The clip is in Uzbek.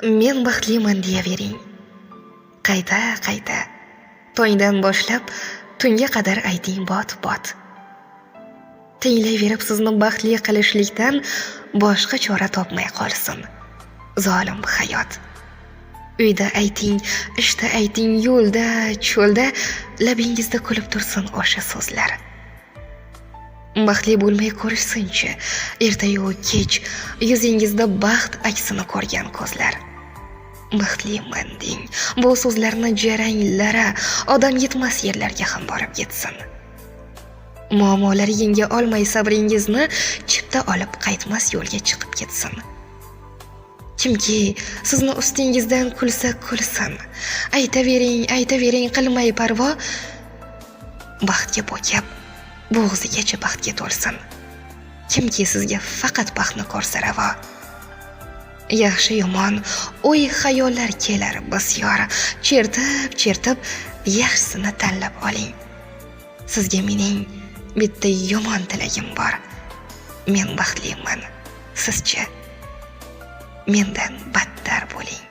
men baxtliman deyavering. Qayta tongdan boshlab tunga qadar ayting bot. Tinglayverib sizni baxtli qilishlikdan boshqa chora topmay qolsin zolim hayot. Uyda ayting, ishda ayting, yo'lda, cho'lda labingizda kulib tursin o'sha so'zlar. Baxtli bo'lmay ko'rishsinchi, ertayu kech yuzingizda baxt aksini ko'rgan ko'zlar. Baxtliman deng, bu so'zlarni jaranglari odam yetmas yerlarga ham borib yetsin. Muammolari yenga olmay sabringizni chipta olib qaytmas yo'lga chiqib ketsin. Kimki sizni ustingizdan kulsa kulsin, aytavering qilmay parvo, baxtga bo'kab bo'g'zigacha baxtga to'lsin. Kimki sizga faqat baxtni ko'rsa ravo. Yaxshi yomon o'y xayollar kelar bisyor, chertib yaxshisini tanlab oling. Sizga mening bitta yomon tilagim bor. Men baxtliman, sizchi mendan battar bo'ling.